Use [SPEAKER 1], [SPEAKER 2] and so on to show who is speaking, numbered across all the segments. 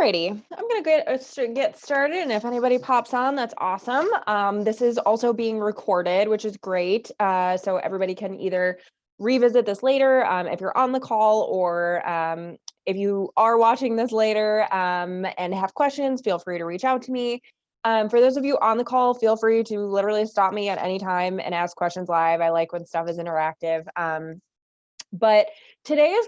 [SPEAKER 1] Alrighty, I'm gonna get started, and if anybody pops on, that's awesome. This is also being recorded, which is great, so everybody can either revisit this later if you're on the call, or if you are watching this later and have questions, feel free to reach out to me. For those of you on the call, feel free to literally stop me at any time and ask questions live. I like when stuff is interactive. But today is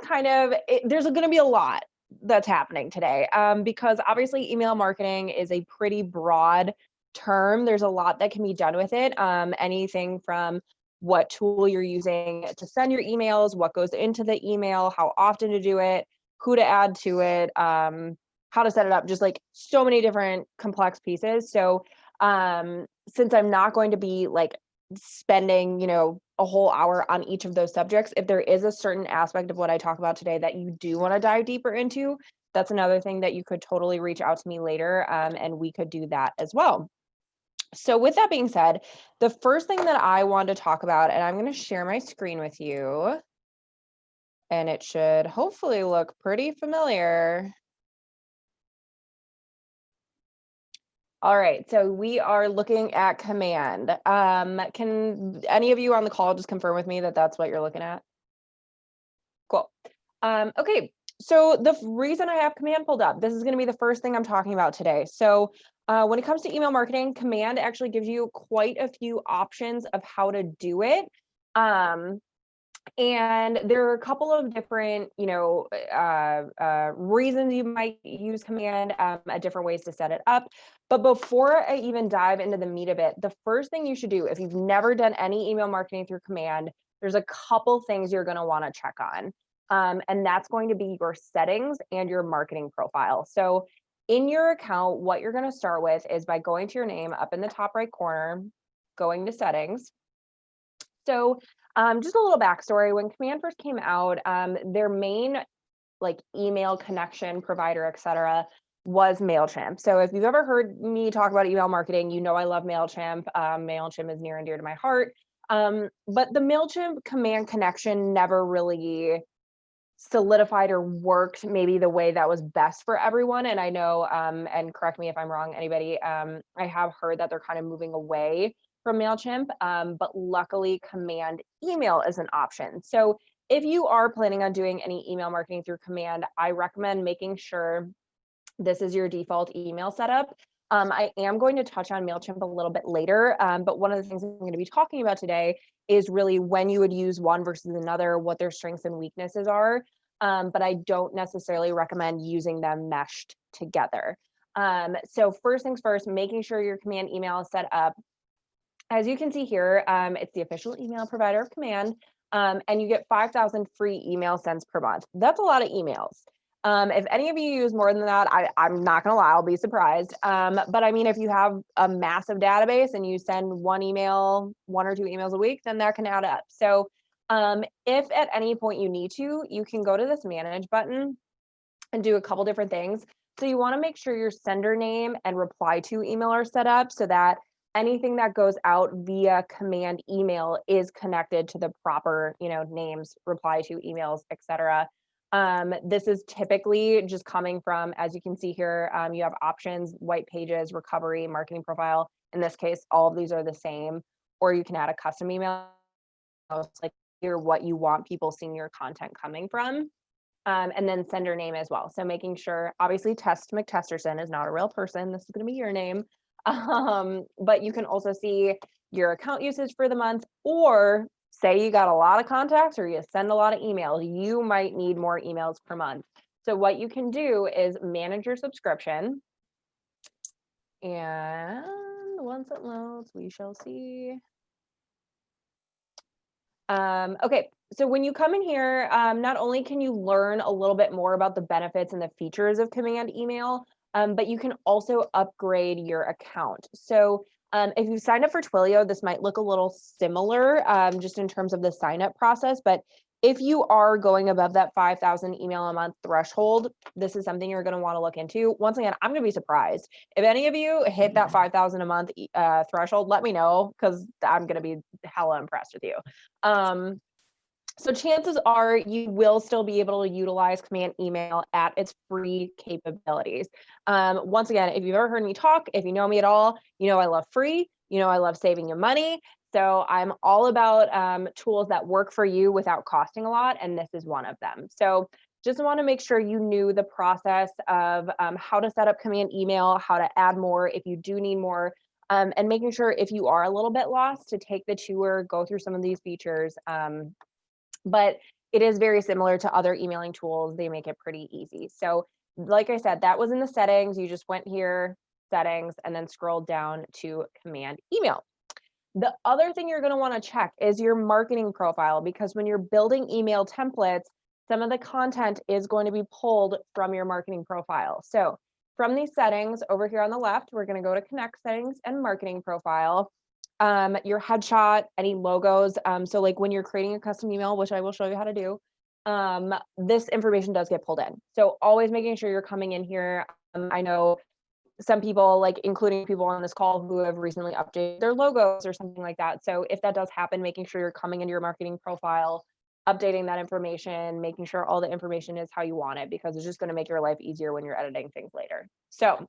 [SPEAKER 1] there's going to be a lot that's happening today because obviously email marketing is a pretty broad term. There's a lot that can be done with it. Anything from what tool you're using to send your emails, what goes into the email, how often to do it, who to add to it, how to set it up, just like so many different complex pieces. So since I'm not going to be like spending, a whole hour on each of those subjects, if there is a certain aspect of what I talk about today that you do want to dive deeper into, that's another thing that you could totally reach out to me later, and we could do that as well. So with that being said, the first thing that I want to talk about, and I'm going to share my screen with you, and it should hopefully look pretty familiar. All right, so we are looking at command. Can any of you on the call just confirm with me that that's what you're looking at? Cool. Okay, so the reason I have command pulled up, this is going to be the first thing I'm talking about today. So when it comes to email marketing, command actually gives you quite a few options of how to do it. And there are a couple of different, reasons you might use command, different ways to set it up. But before I even dive into the meat of it, the first thing you should do, if you've never done any email marketing through command, there's a couple things you're going to want to check on. And that's going to be your settings and your marketing profile. So in your account, what you're going to start with is by going to your name up in the top right corner, going to settings. So just a little backstory, when command first came out, their main like email connection provider, et cetera, was MailChimp. So if you've ever heard me talk about email marketing, you know I love MailChimp. MailChimp is near and dear to my heart. But the MailChimp command connection never really solidified or worked maybe the way that was best for everyone. And I know, and correct me if I'm wrong, anybody, I have heard that they're kind of moving away from MailChimp, but luckily command email is an option. So if you are planning on doing any email marketing through command, I recommend making sure this is your default email setup. I am going to touch on MailChimp a little bit later, but one of the things I'm going to be talking about today is really when you would use one versus another, what their strengths and weaknesses are. But I don't necessarily recommend using them meshed together. So first things first, making sure your command email is set up. As you can see here, it's the official email provider of command, and you get 5,000 free email sends per month. That's a lot of emails. If any of you use more than that, I'm not gonna lie, I'll be surprised. But I mean, if you have a massive database and you send one or two emails a week, then that can add up. So if at any point you need to, you can go to this manage button and do a couple different things. So you wanna make sure your sender name and reply to email are set up so that anything that goes out via command email is connected to the proper, names, reply to emails, etc. This is typically just coming from, as you can see here, you have options, white pages, recovery, marketing profile. In this case, all of these are the same, or you can add a custom email, like here, what you want people seeing your content coming from. And then sender name as well. So making sure, obviously Test McTesterson is not a real person. This is going to be your name. But you can also see your account usage for the month, or say you got a lot of contacts or you send a lot of emails, you might need more emails per month. So what you can do is manage your subscription. And once it loads, we shall see. Okay, so when you come in here, not only can you learn a little bit more about the benefits and the features of command email, but you can also upgrade your account. So if you signed up for Twilio, this might look a little similar just in terms of the sign up process, but if you are going above that 5,000 email a month threshold, this is something you're going to want to look into. Once again, I'm going to be surprised. If any of you hit that 5,000 a month threshold, let me know, because I'm going to be hella impressed with you. So chances are you will still be able to utilize command email at its free capabilities. Once again, if you've ever heard me talk, if you know me at all, you know I love free, you know I love saving you money. So I'm all about tools that work for you without costing a lot, and this is one of them. So just want to make sure you knew the process of how to set up command email, how to add more if you do need more, and making sure if you are a little bit lost to take the tour, go through some of these features. But it is very similar to other emailing tools. They make it pretty easy. So like I said, that was in the settings. You just went here, settings, and then scrolled down to command email. The other thing you're going to want to check is your marketing profile, because when you're building email templates, some of the content is going to be pulled from your marketing profile. So from these settings over here on the left, we're going to go to connect settings and marketing profile. Your headshot, any logos. So like when you're creating a custom email, which I will show you how to do, this information does get pulled in. So always making sure you're coming in here. I know some people, like including people on this call, who have recently updated their logos or something like that. So if that does happen, making sure you're coming into your marketing profile, updating that information, making sure all the information is how you want it, because it's just going to make your life easier when you're editing things later. So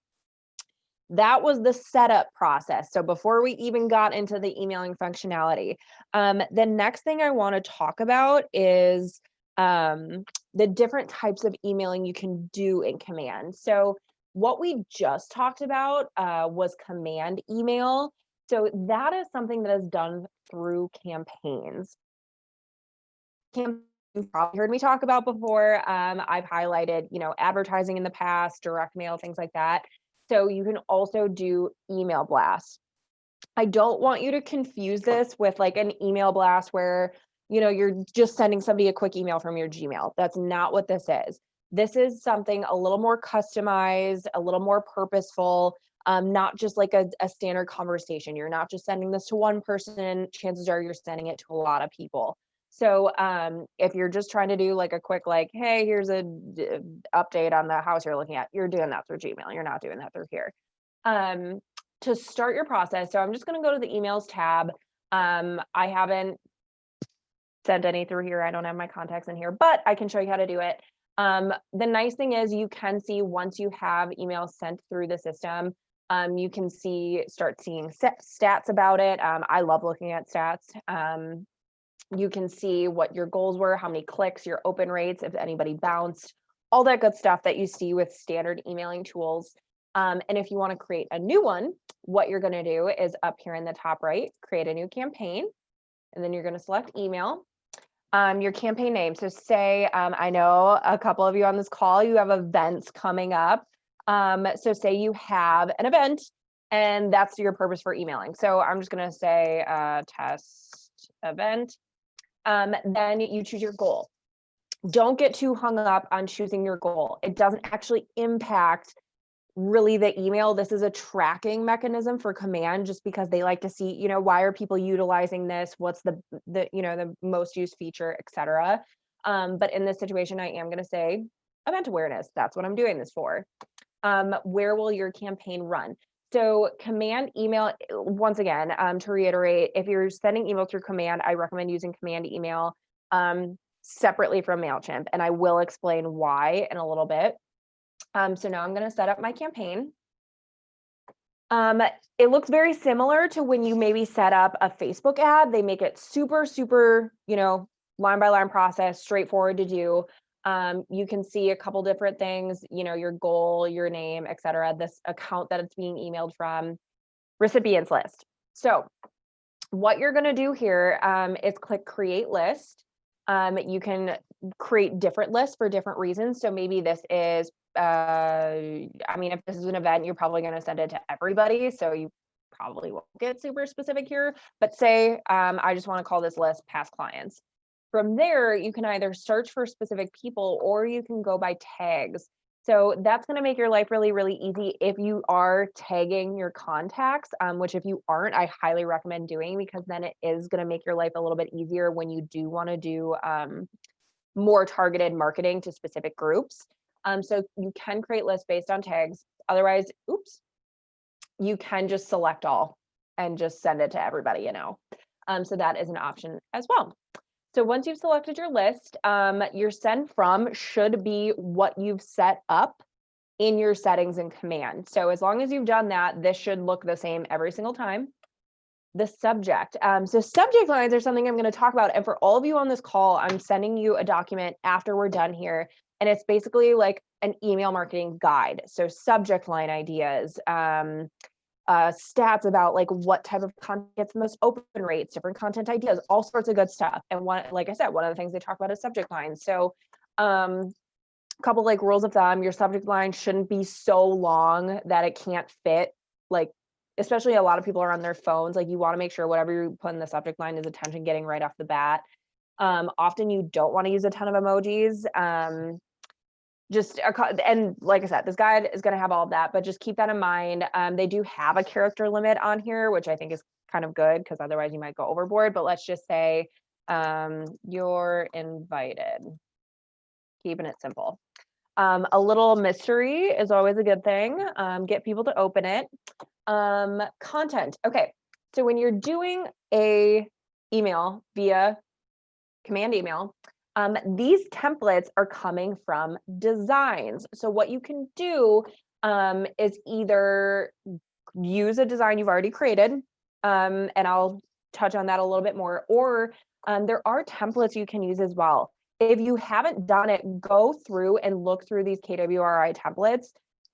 [SPEAKER 1] that was the setup process. So before we even got into the emailing functionality, the next thing I want to talk about is the different types of emailing you can do in command. So what we just talked about was command email. So that is something that is done through campaigns. You've probably heard me talk about before. I've highlighted, advertising in the past, direct mail, things like that. So you can also do email blasts. I don't want you to confuse this with like an email blast where, you're just sending somebody a quick email from your Gmail. That's not what this is. This is something a little more customized, a little more purposeful, not just like a standard conversation. You're not just sending this to one person. Chances are you're sending it to a lot of people. So if you're just trying to do like a quick, like, hey, here's a update on the house you're looking at, you're doing that through Gmail. You're not doing that through here. To start your process, so I'm just going to go to the emails tab. I haven't sent any through here. I don't have my contacts in here, but I can show you how to do it. The nice thing is you can see once you have emails sent through the system, you can start seeing stats about it. I love looking at stats. You can see what your goals were, how many clicks, your open rates, if anybody bounced, all that good stuff that you see with standard emailing tools. And if you want to create a new one, what you're going to do is up here in the top right, create a new campaign, and then you're going to select email. Your campaign name. So say, I know a couple of you on this call, you have events coming up. So say you have an event and that's your purpose for emailing. So I'm just going to say test event. Then you choose your goal. Don't get too hung up on choosing your goal. It doesn't actually impact really the email. This is a tracking mechanism for command, just because they like to see, why are people utilizing this? What's the most used feature, etc. But in this situation, I am going to say event awareness. That's what I'm doing this for. Where will your campaign run? So command email, once again, to reiterate, if you're sending email through command, I recommend using command email separately from MailChimp, and I will explain why in a little bit. So now I'm going to set up my campaign. It looks very similar to when you maybe set up a Facebook ad. They make it super, super, line by line process, straightforward to do. You can see a couple different things, your goal, your name, etc. This account that it's being emailed from, recipients list. So what you're going to do here is click create list. You can create different lists for different reasons. So maybe this is, if this is an event, you're probably going to send it to everybody. So you probably won't get super specific here, but say, I just want to call this list past clients. From there, you can either search for specific people or you can go by tags. So that's going to make your life really, really easy if you are tagging your contacts, which if you aren't, I highly recommend doing, because then it is going to make your life a little bit easier when you do want to do more targeted marketing to specific groups. So you can create lists based on tags. Otherwise, you can just select all and just send it to everybody, So that is an option as well. So once you've selected your list, your send from should be what you've set up in your settings and command. So as long as you've done that, this should look the same every single time. The subject. So subject lines are something I'm going to talk about. And for all of you on this call, I'm sending you a document after we're done here. And it's basically like an email marketing guide. So subject line ideas, stats about like what type of content gets the most open rates, different content ideas, all sorts of good stuff. And like I said, one of the things they talk about is subject lines. So a couple like rules of thumb, your subject line shouldn't be so long that it can't fit, like, especially a lot of people are on their phones. Like you want to make sure whatever you put in the subject line is attention getting right off the bat. Often you don't want to use a ton of emojis. And like I said, this guide is going to have all of that, but just keep that in mind. They do have a character limit on here, which I think is kind of good because otherwise you might go overboard. But let's just say you're invited. Keeping it simple. A little mystery is always a good thing. Get people to open it. Content. Okay, so when you're doing a email via command email, these templates are coming from designs. So what you can do is either use a design you've already created, and I'll touch on that a little bit more, or there are templates you can use as well. If you haven't done it, go through and look through these KWRI templates.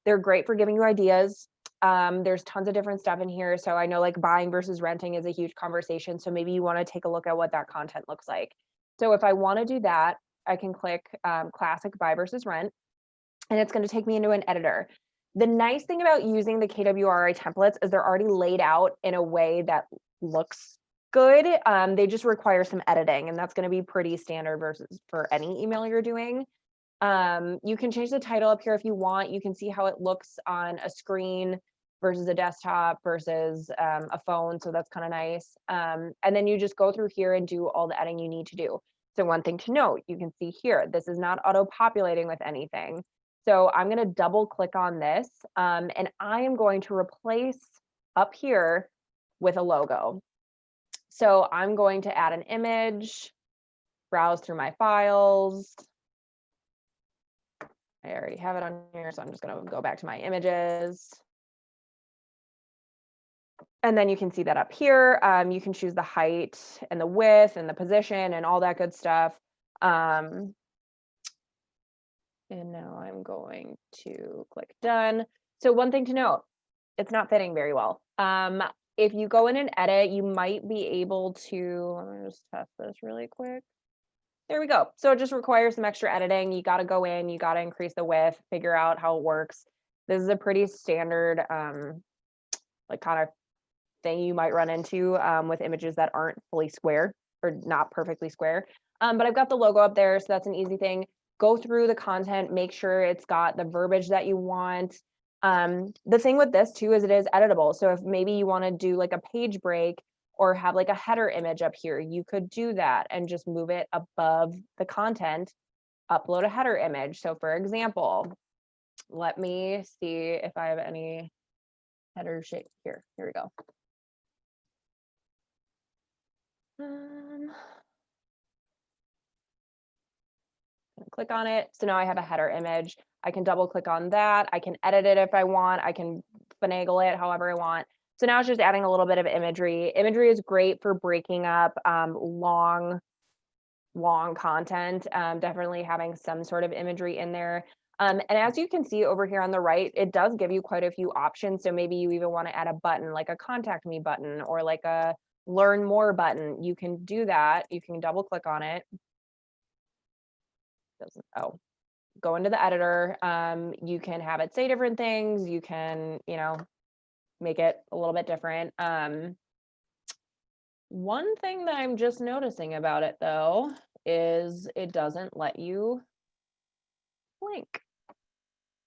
[SPEAKER 1] They're great for giving you ideas. There's tons of different stuff in here. So I know like buying versus renting is a huge conversation. So maybe you want to take a look at what that content looks like. So if I want to do that, I can click classic buy versus rent, and it's going to take me into an editor. The nice thing about using the KWRI templates is they're already laid out in a way that looks good. They just require some editing, and that's going to be pretty standard versus for any email you're doing. You can change the title up here if you want. You can see how it looks on a screen versus a desktop versus a phone. So that's kind of nice. And then you just go through here and do all the editing you need to do. So one thing to note, you can see here, this is not auto-populating with anything. So I'm going to double click on this, and I am going to replace up here with a logo. So I'm going to add an image, browse through my files. I already have it on here, so I'm just going to go back to my images. And then you can see that up here. You can choose the height and the width and the position and all that good stuff. And now I'm going to click done. So one thing to note, it's not fitting very well. If you go in and edit, you might be able to, let me just test this really quick. There we go. So it just requires some extra editing. You got to go in, you got to increase the width, figure out how it works. This is a pretty standard, like kind of thing you might run into with images that aren't fully square or not perfectly square. But I've got the logo up there, so that's an easy thing. Go through the content, make sure it's got the verbiage that you want. The thing with this too is it is editable. So if maybe you want to do like a page break or have like a header image up here, you could do that and just move it above the content, upload a header image. So for example, let me see if I have any header shape here. Here we go. Click on it. So now I have a header image. I can double click on that. I can edit it if I want. I can finagle it however I want. So now it's just adding a little bit of imagery. Imagery is great for breaking up long content. Definitely having some sort of imagery in there. And as you can see over here on the right, it does give you quite a few options. So maybe you even want to add a button, like a contact me button or like a learn more button. You can do that. You can double click on it. Go into the editor. You can have it say different things. You can, make it a little bit different. One thing that I'm just noticing about it though is it doesn't let you link.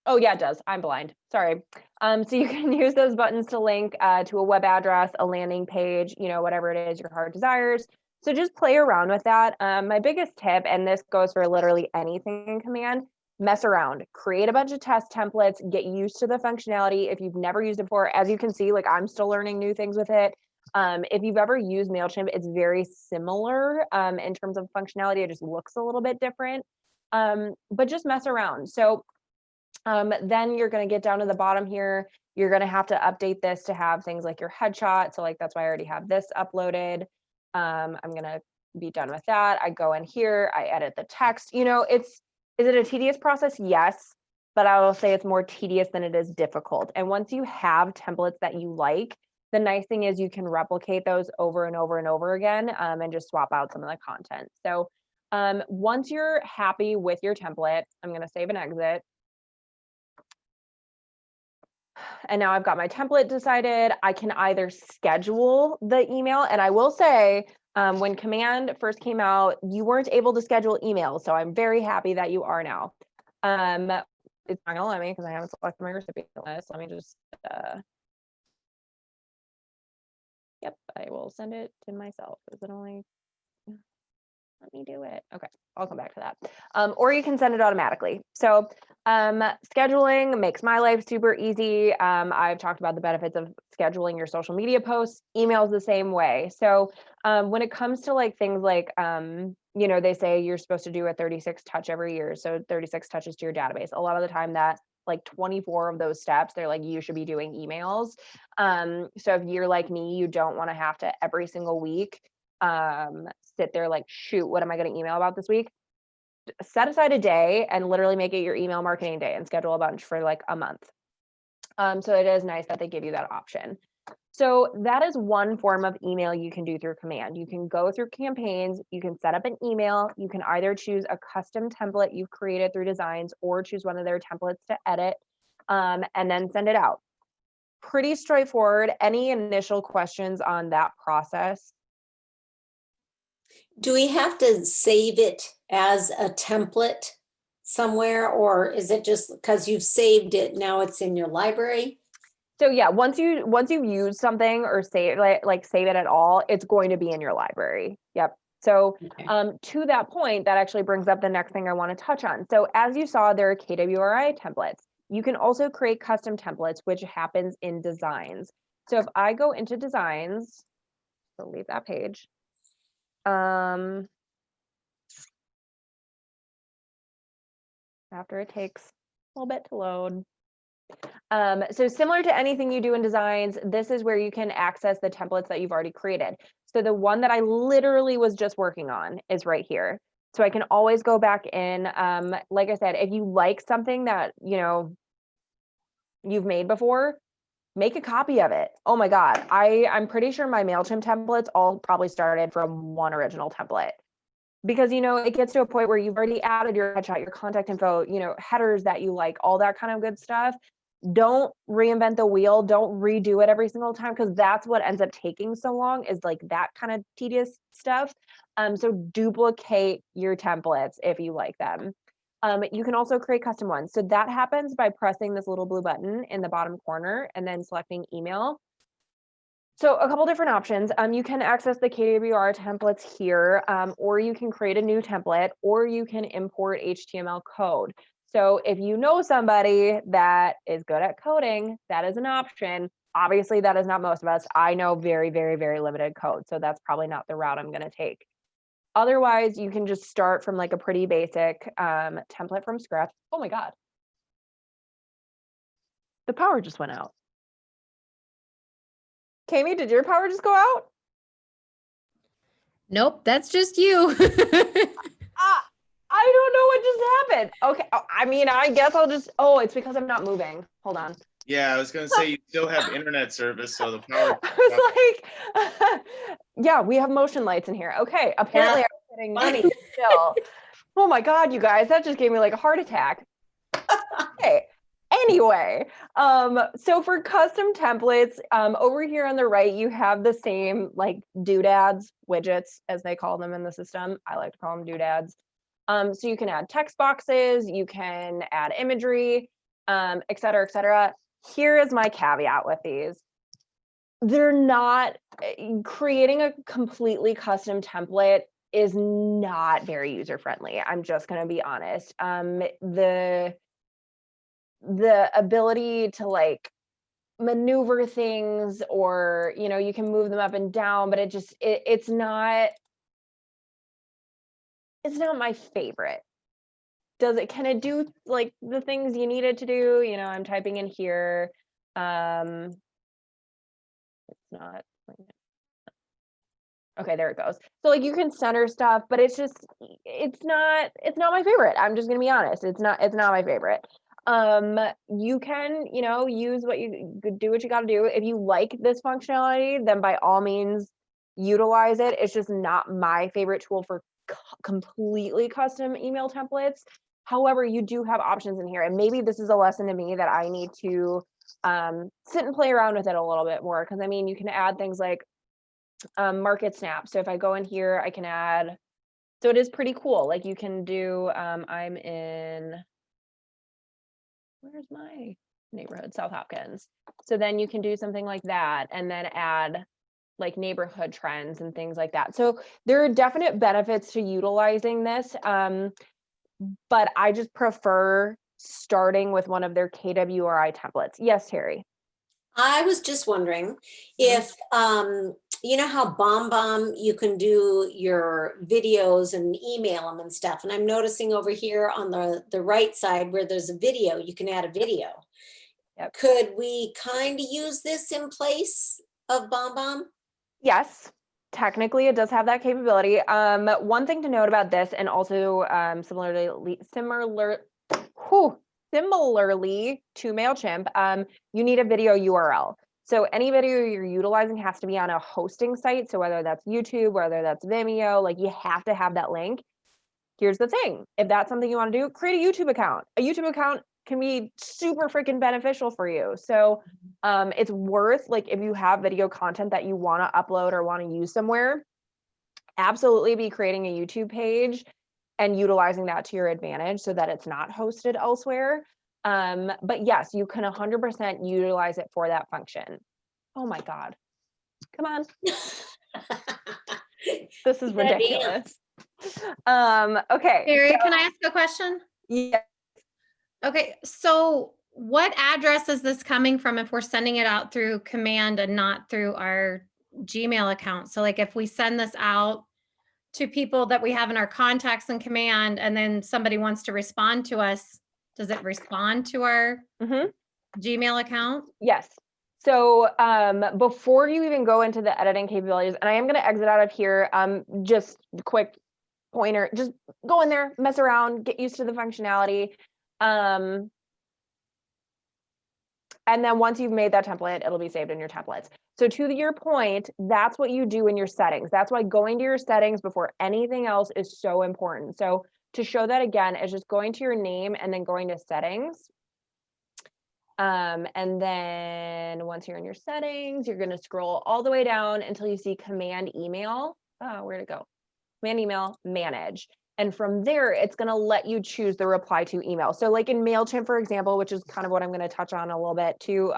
[SPEAKER 1] Oh yeah, it does. I'm blind. Sorry. So you can use those buttons to link to a web address, a landing page, whatever it is your heart desires. So just play around with that. My biggest tip, and this goes for literally anything in command, mess around, create a bunch of test templates, get used to the functionality. If you've never used it before, as you can see, like I'm still learning new things with it. If you've ever used MailChimp, it's very similar in terms of functionality. It just looks a little bit different, but just mess around. So then you're going to get down to the bottom here. You're going to have to update this to have things like your headshot. So like, that's why I already have this uploaded. I'm going to be done with that. I go in here, I edit the text. You know, is it a tedious process? Yes, but I will say it's more tedious than it is difficult. And once you have templates that you like, the nice thing is you can replicate those over and over and over again, and just swap out some of the content. So once you're happy with your template, I'm going to save and exit. And now I've got my template decided. I can either schedule the email, and I will say, when Command first came out, you weren't able to schedule emails. So I'm very happy that you are now. It's not gonna let me because I haven't selected my recipient list. Let me just, yep, I will send it to myself. Is it only, let me do it. Okay, I'll come back to that. Or you can send it automatically. So scheduling makes my life super easy. I've talked about the benefits of scheduling your social media posts. Emails the same way. So when it comes to like things like, you know, they say you're supposed to do a 36 touch every year. So 36 touches to your database. A lot of the time that like 24 of those steps, they're like, you should be doing emails. So if you're like me, you don't want to have to every single week sit there like, shoot, what am I going to email about this week? Set aside a day and literally make it your email marketing day and schedule a bunch for like a month. So it is nice that they give you that option. So that is one form of email you can do through Command. You can go through campaigns, you can set up an email, you can either choose a custom template you've created through Designs or choose one of their templates to edit, and then send it out. Pretty straightforward. Any initial questions on that process?
[SPEAKER 2] Do we have to save it as a template somewhere, or is it just because you've saved it, now it's in your library?
[SPEAKER 1] So yeah, once you use something or save like save it at all, it's going to be in your library. Yep. So
[SPEAKER 2] Okay.
[SPEAKER 1] to that point, that actually brings up the next thing I want to touch on. So as you saw, there are KWRI templates. You can also create custom templates, which happens in Designs. So if I go into Designs, delete that page. After it takes a little bit to load. So similar to anything you do in Designs, this is where you can access the templates that you've already created. So the one that I literally was just working on is right here. So I can always go back in. Like I said, if you like something that, you know, you've made before, make a copy of it. Oh my God. I'm pretty sure my MailChimp templates all probably started from one original template. Because, you know, it gets to a point where you've already added your headshot, your contact info, you know, headers that you like, all that kind of good stuff. Don't reinvent the wheel. Don't redo it every single time, because that's what ends up taking so long, is like that kind of tedious stuff. So duplicate your templates if you like them. You can also create custom ones. So that happens by pressing this little blue button in the bottom corner and then selecting email. So a couple different options. You can access the KWR templates here, or you can create a new template, or you can import HTML code. So if you know somebody that is good at coding, that is an option. Obviously, that is not most of us. I know very, very, very limited code, so that's probably not the route I'm going to take. Otherwise, you can just start from like a pretty basic template from scratch. Oh my God. The power just went out. Kami, did your power just go out?
[SPEAKER 3] Nope, that's just you.
[SPEAKER 1] I don't know what just happened. Okay, I mean, I guess I'll just, oh, it's because I'm not moving. Hold on.
[SPEAKER 4] Yeah, I was gonna say you still have internet service, so the power.
[SPEAKER 1] I was like, yeah, we have motion lights in here. Okay, apparently
[SPEAKER 2] Yeah,
[SPEAKER 1] I'm
[SPEAKER 2] funny.
[SPEAKER 1] sitting still. Oh my God, you guys, that just gave me like a heart attack. Okay. Anyway, so for custom templates, over here on the right, you have the same like doodads, widgets, as they call them in the system. I like to call them doodads. So you can add text boxes, you can add imagery, et cetera, et cetera. Here is my caveat with these. They're not, creating a completely custom template is not very user-friendly. I'm just gonna be honest. The ability to like maneuver things, or, you know, you can move them up and down, but it's not my favorite. Can it do like the things you need it to do? You know, I'm typing in here. It's not. Okay, there it goes. So like you can center stuff, but it's not my favorite. I'm just gonna be honest. It's not my favorite. You can, you know, use do what you gotta do. If you like this functionality, then by all means utilize it. It's just not my favorite tool for completely custom email templates. However, you do have options in here, and maybe this is a lesson to me that I need to sit and play around with it a little bit more. Because I mean, you can add things like market snap. So if I go in here, I can add. So it is pretty cool. Like you can do. I'm in. Where's my neighborhood? South Hopkins. So then you can do something like that, and then add like neighborhood trends and things like that. So there are definite benefits to utilizing this. But I just prefer starting with one of their KWRI templates. Yes, Terry.
[SPEAKER 2] I was just wondering if, you know how BombBomb, you can do your videos and email them and stuff. And I'm noticing over here on the right side where there's a video, you can add a video.
[SPEAKER 1] Yep.
[SPEAKER 2] Could we kind of use this in place of BombBomb?
[SPEAKER 1] Yes, technically it does have that capability. One thing to note about this, and also similarly to MailChimp, you need a video URL. So any video you're utilizing has to be on a hosting site. So whether that's YouTube, whether that's Vimeo, like you have to have that link. Here's the thing. If that's something you want to do, create a YouTube account. A YouTube account can be super freaking beneficial for you. So it's worth, like, if you have video content that you want to upload or want to use somewhere, absolutely be creating a YouTube page and utilizing that to your advantage so that it's not hosted elsewhere. But yes, you can 100% utilize it for that function. Oh my God. Come on. This is ridiculous. Okay.
[SPEAKER 3] Mary, can I ask a question?
[SPEAKER 1] Yeah.
[SPEAKER 3] Okay, so what address is this coming from if we're sending it out through command and not through our Gmail account? So like if we send this out to people that we have in our contacts in command and then somebody wants to respond to us, does it respond to our Gmail account?
[SPEAKER 1] Yes. So before you even go into the editing capabilities, and I am going to exit out of here, just quick pointer, just go in there, mess around, get used to the functionality. And then once you've made that template, it'll be saved in your templates. So to your point, that's what you do in your settings. That's why going to your settings before anything else is so important. So to show that again, is just going to your name and then going to settings. And then once you're in your settings, you're going to scroll all the way down until you see command email. Oh, where'd it go? Command email, manage. And from there, it's going to let you choose the reply to email. So like in MailChimp, for example, which is kind of what I'm going to touch on a little bit too,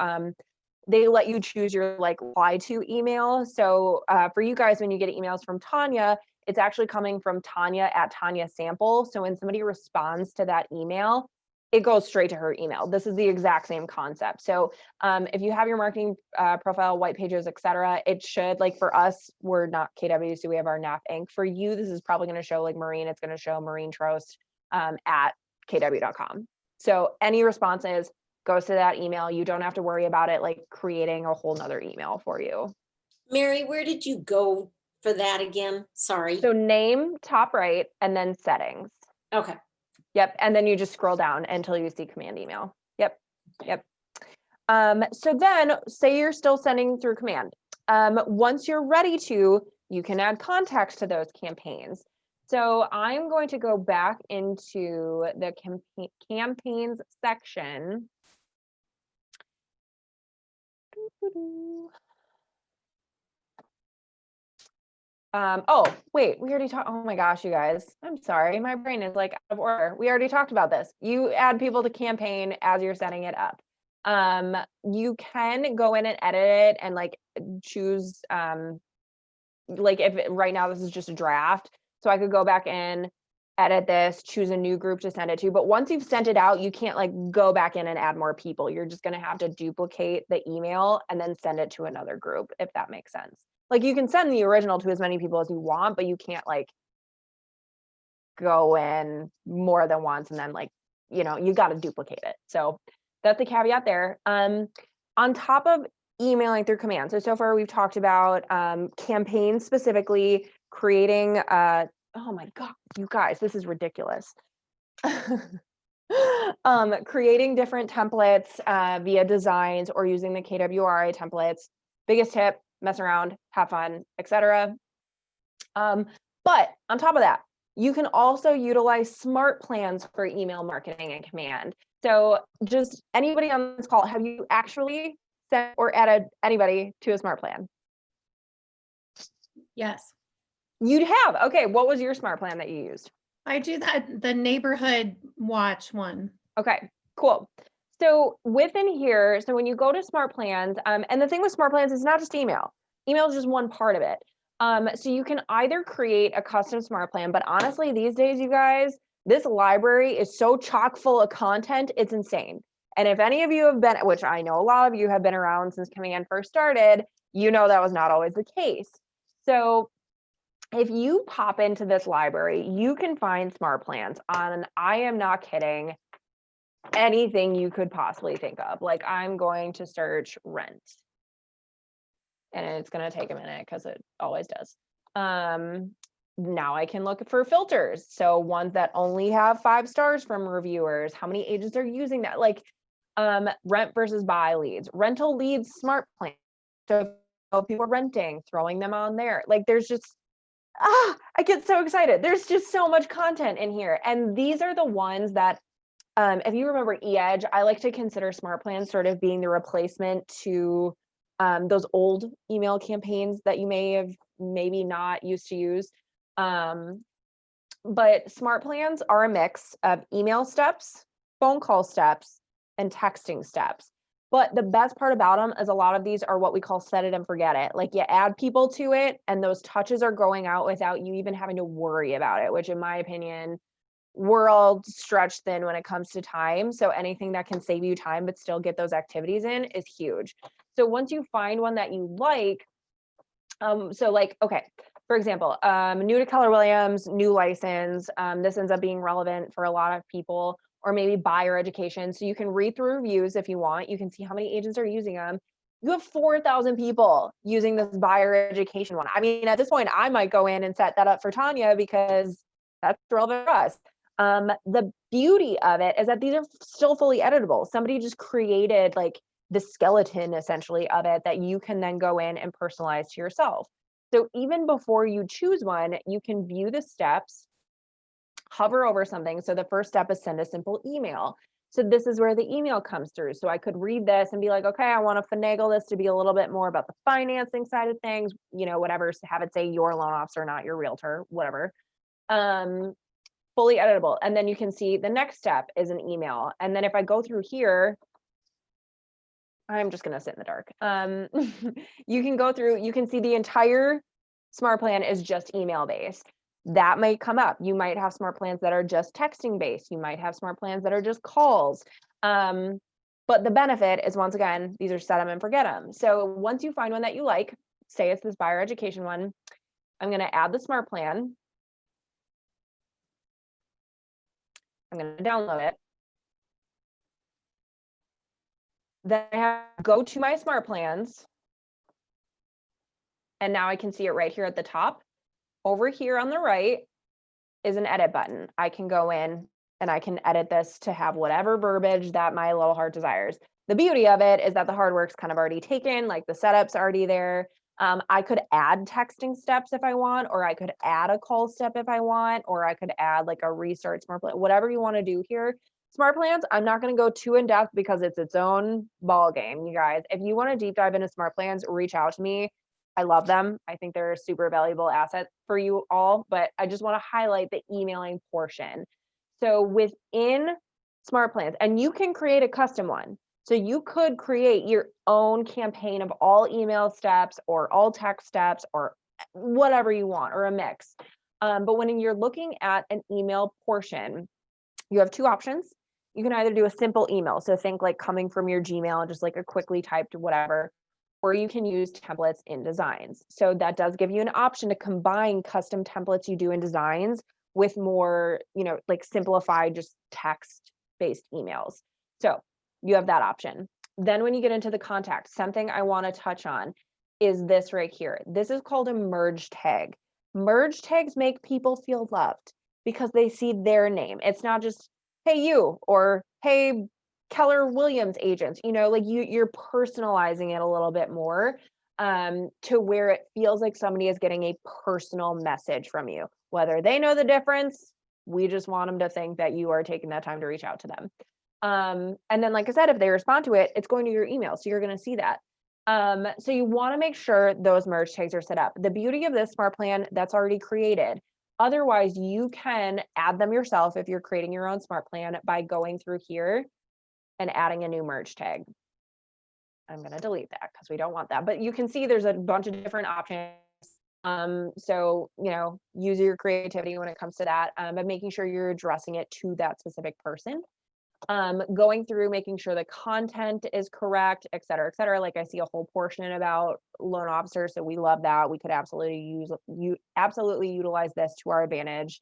[SPEAKER 1] they let you choose your like reply to email. So for you guys, when you get emails from Tanya, it's actually coming from Tanya at Tanya Sample. So when somebody responds to that email, it goes straight to her email. This is the exact same concept. So if you have your marketing profile, white pages, etc., it should, like for us, we're not KW, so we have our NAF Inc. For you, this is probably going to show like Marine. It's going to show Marine Trost at kw.com. So any responses goes to that email. You don't have to worry about it like creating a whole nother email for you.
[SPEAKER 2] Mary, where did you go for that again? Sorry.
[SPEAKER 1] So name, top right, and then settings.
[SPEAKER 2] Okay.
[SPEAKER 1] Yep. And then you just scroll down until you see command email. Yep. Yep. So then say you're still sending through command. Once you're ready to, you can add context to those campaigns. So I'm going to go back into the campaigns section. Oh, wait, we already talked. Oh my gosh, you guys, I'm sorry. My brain is like out of order. We already talked about this. You add people to campaign as you're setting it up. You can go in and edit it and like choose, like if right now this is just a draft. So I could go back in, edit this, choose a new group to send it to. But once you've sent it out, you can't like go back in and add more people. You're just going to have to duplicate the email and then send it to another group, if that makes sense. Like you can send the original to as many people as you want, but you can't like go in more than once and then like, you know, you got to duplicate it. So that's the caveat there. On top of emailing through command. So far we've talked about campaigns, specifically creating, oh my God, you guys, this is ridiculous. Creating different templates via designs or using the KWRI templates. Biggest tip, mess around, have fun, etc. But on top of that, you can also utilize smart plans for email marketing and command. So just anybody on this call, have you actually sent or added anybody to a smart plan?
[SPEAKER 3] Yes,
[SPEAKER 1] You'd have. Okay, what was your smart plan that you used?
[SPEAKER 3] I do that, the neighborhood watch one.
[SPEAKER 1] Okay, cool. So within here, so when you go to smart plans, and the thing with smart plans is not just email. Email is just one part of it. So you can either create a custom smart plan, but honestly, these days, you guys, this library is so chock full of content, it's insane. And if any of you have been, which I know a lot of you have been around since Command first started, you know that was not always the case. So if you pop into this library, you can find smart plans on, I am not kidding, anything you could possibly think of. Like I'm going to search rent. And it's going to take a minute because it always does. Now I can look for filters. So ones that only have 5 stars from reviewers, how many agents are using that? Like rent versus buy leads, rental leads, smart plan. So people are renting, throwing them on there. Like there's just, I get so excited. There's just so much content in here. And these are the ones that, if you remember eEdge, I like to consider smart plans sort of being the replacement to those old email campaigns that you may have maybe not used to use. But smart plans are a mix of email steps, phone call steps, and texting steps. But the best part about them is a lot of these are what we call set it and forget it. Like you add people to it and those touches are going out without you even having to worry about it, which in my opinion, we're all stretched thin when it comes to time. So anything that can save you time but still get those activities in is huge. So once you find one that you like, so like, okay, for example, new to Keller Williams, new license, this ends up being relevant for a lot of people, or maybe buyer education. So you can read through reviews if you want. You can see how many agents are using them. You have 4,000 people using this buyer education one. I mean, at this point, I might go in and set that up for Tanya because that's relevant for us. The beauty of it is that these are still fully editable. Somebody just created like the skeleton essentially of it that you can then go in and personalize to yourself. So even before you choose one, you can view the steps, hover over something. So the first step is send a simple email. So this is where the email comes through. So I could read this and be like, okay, I want to finagle this to be a little bit more about the financing side of things, you know, whatever, have it say your loan officer, not your realtor, whatever. Fully editable. And then you can see the next step is an email. And then if I go through here, I'm just going to sit in the dark. You can go through, you can see the entire smart plan is just email based. That might come up. You might have smart plans that are just texting based. You might have smart plans that are just calls. But the benefit is, once again, these are set them and forget them. So once you find one that you like, say it's this buyer education one, I'm going to add the smart plan. I'm going to download it. Then I have to go to my smart plans. And now I can see it right here at the top. Over here on the right is an edit button. I can go in and I can edit this to have whatever verbiage that my little heart desires. The beauty of it is that the hard work's kind of already taken, like the setup's already there. I could add texting steps if I want, or I could add a call step if I want, or I could add like a restart smart plan, whatever you want to do here. Smart plans, I'm not going to go too in depth because it's its own ball game, you guys. If you want to deep dive into smart plans, reach out to me. I love them. I think they're a super valuable asset for you all, but I just want to highlight the emailing portion. So within smart plans, and you can create a custom one. So you could create your own campaign of all email steps or all text steps or whatever you want, or a mix. But when you're looking at an email portion, you have two options. You can either do a simple email, so think like coming from your Gmail, just like a quickly typed whatever, or you can use templates in Designs. So that does give you an option to combine custom templates you do in Designs with more, like simplified, just text-based emails. So you have that option. Then when you get into the contact, something I want to touch on is this right here. This is called a merge tag. Merge tags make people feel loved because they see their name. It's not just, hey, you, or hey, Keller Williams agents, like you're personalizing it a little bit more to where it feels like somebody is getting a personal message from you. Whether they know the difference, we just want them to think that you are taking that time to reach out to them. And then, like I said, if they respond to it, it's going to your email. So you're going to see that. So you want to make sure those merge tags are set up. The beauty of this smart plan that's already created. Otherwise, you can add them yourself if you're creating your own smart plan by going through here and adding a new merge tag. I'm going to delete that because we don't want that. But you can see there's a bunch of different options. So, use your creativity when it comes to that, but making sure you're addressing it to that specific person. Going through, making sure the content is correct, et cetera, et cetera. Like I see a whole portion about loan officers, so we love that. We could absolutely utilize this to our advantage.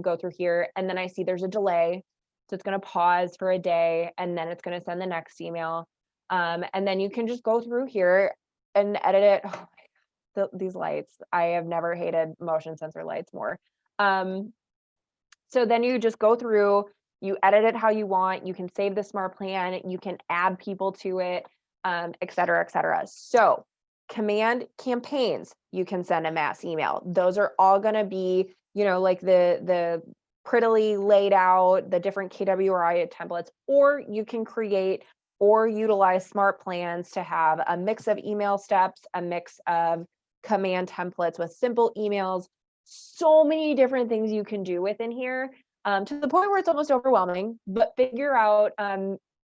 [SPEAKER 1] Go through here, and then I see there's a delay, so it's going to pause for a day, and then it's going to send the next email. And then you can just go through here and edit it. Oh, these lights, I have never hated motion sensor lights more. So then you just go through. You edit it how you want. You can save the smart plan. You can add people to it, et cetera, et cetera. So command campaigns, you can send a mass email. Those are all going to be, like the prettily laid out, the different KWRI templates, or you can create or utilize smart plans to have a mix of email steps, a mix of command templates with simple emails. So many different things you can do within here. To the point where it's almost overwhelming, but figure out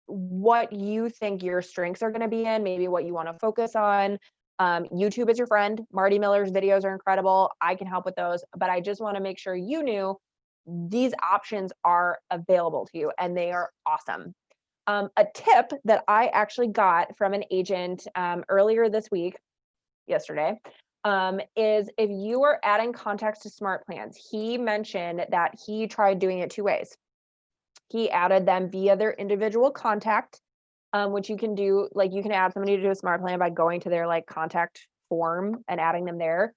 [SPEAKER 1] what you think your strengths are going to be in, maybe what you want to focus on. YouTube is your friend. Marty Miller's videos are incredible. I can help with those, but I just want to make sure you knew these options are available to you and they are awesome. A tip that I actually got from an agent earlier this week, yesterday, is if you are adding contacts to smart plans, he mentioned that he tried doing it two ways. He added them via their individual contact, which you can do, like you can add somebody to do a smart plan by going to their like contact form and adding them there.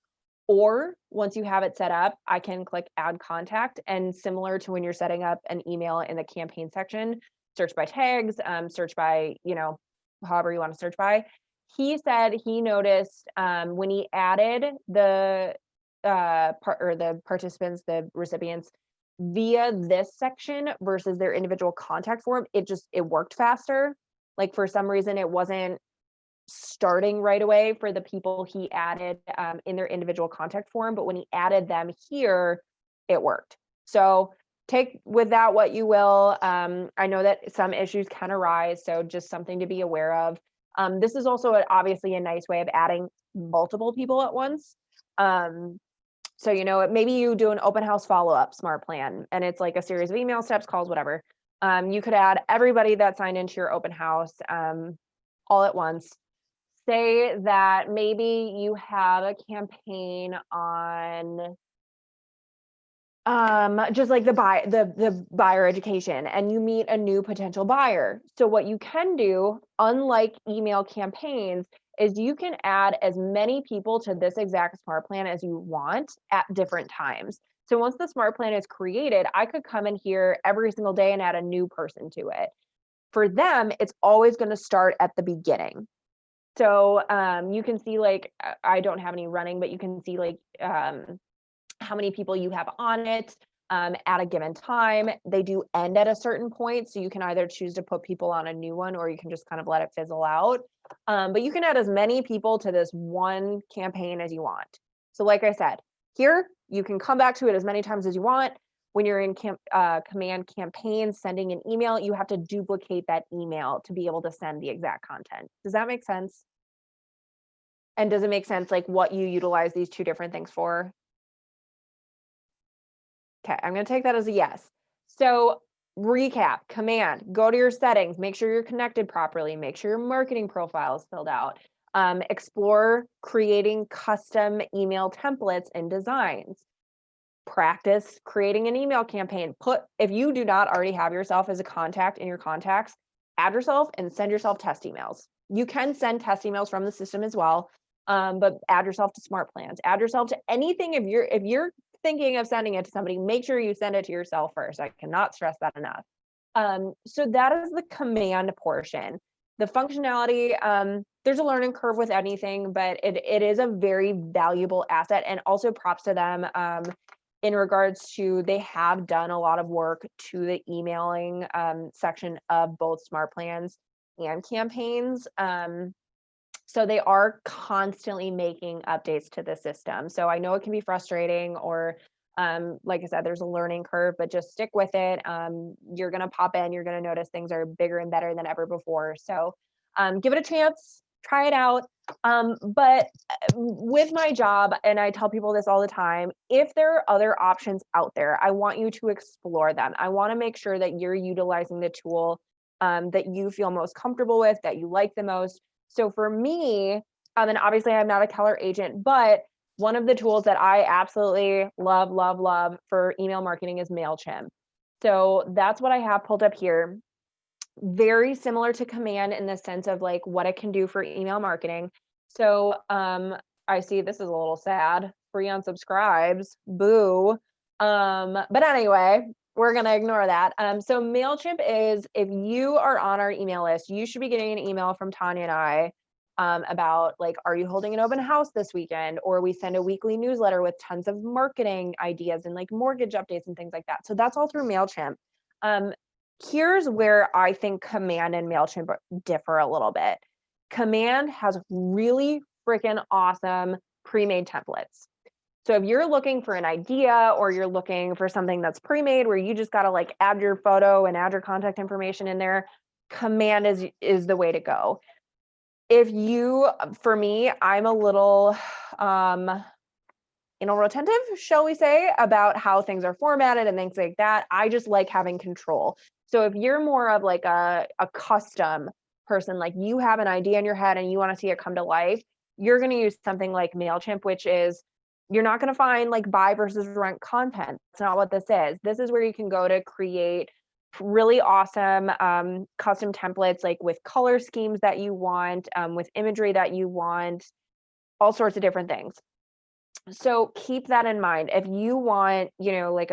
[SPEAKER 1] Or once you have it set up, I can click add contact, and similar to when you're setting up an email in the campaign section, search by tags, search by, however you want to search by. He said he noticed when he added the participants, the recipients via this section versus their individual contact form, it worked faster. Like for some reason, it wasn't starting right away for the people he added in their individual contact form, but when he added them here, it worked. So take with that what you will. I know that some issues can arise, so just something to be aware of. This is also obviously a nice way of adding multiple people at once. So, maybe you do an open house follow-up smart plan, and it's like a series of email steps, calls, whatever. You could add everybody that signed into your open house all at once. Say that maybe you have a campaign on just like the buyer education, and you meet a new potential buyer. So what you can do, unlike email campaigns, is you can add as many people to this exact smart plan as you want at different times. So once the smart plan is created, I could come in here every single day and add a new person to it. For them, it's always going to start at the beginning. So you can see, like, I don't have any running, but you can see like how many people you have on it at a given time. They do end at a certain point, so you can either choose to put people on a new one, or you can just kind of let it fizzle out. But you can add as many people to this one campaign as you want. So like I said, here, you can come back to it as many times as you want. When you're in command campaign, sending an email, you have to duplicate that email to be able to send the exact content. Does that make sense? And does it make sense, like, what you utilize these two different things for? Okay, I'm going to take that as a yes. So recap, command, go to your settings, make sure you're connected properly, make sure your marketing profile is filled out. Explore creating custom email templates and designs. Practice creating an email campaign. If you do not already have yourself as a contact in your contacts, add yourself and send yourself test emails. You can send test emails from the system as well, but add yourself to smart plans. Add yourself to anything. If you're thinking of sending it to somebody, make sure you send it to yourself first. I cannot stress that enough. So that is the command portion. The functionality, there's a learning curve with anything, but it is a very valuable asset, and also props to them in regards to they have done a lot of work to the emailing section of both smart plans and campaigns. So they are constantly making updates to the system. So I know it can be frustrating, or like I said, there's a learning curve, but just stick with it. You're going to pop in, you're going to notice things are bigger and better than ever before. So give it a chance, try it out. But with my job, and I tell people this all the time, if there are other options out there, I want you to explore them. I want to make sure that you're utilizing the tool that you feel most comfortable with, that you like the most. So for me, and obviously I'm not a Keller agent, but one of the tools that I absolutely love, love, love for email marketing is MailChimp. So that's what I have pulled up here. Very similar to Command in the sense of like what it can do for email marketing. So I see this is a little sad. Free unsubscribes, boo. But anyway, we're gonna ignore that. So MailChimp is, if you are on our email list, you should be getting an email from Tanya and I about like, are you holding an open house this weekend? Or we send a weekly newsletter with tons of marketing ideas and like mortgage updates and things like that. So that's all through MailChimp. Here's where I think Command and MailChimp differ a little bit. Command has really freaking awesome pre-made templates. So if you're looking for an idea, or you're looking for something that's pre-made where you just got to like add your photo and add your contact information in there, Command is the way to go. For me, I'm a little retentive, shall we say, about how things are formatted and things like that. I just like having control. So if you're more of like a custom person, like you have an idea in your head and you want to see it come to life, you're going to use something like MailChimp, which is, you're not going to find like buy versus rent content. That's not what this is. This is where you can go to create really awesome custom templates, like with color schemes that you want, with imagery that you want, all sorts of different things. So keep that in mind. If you want, like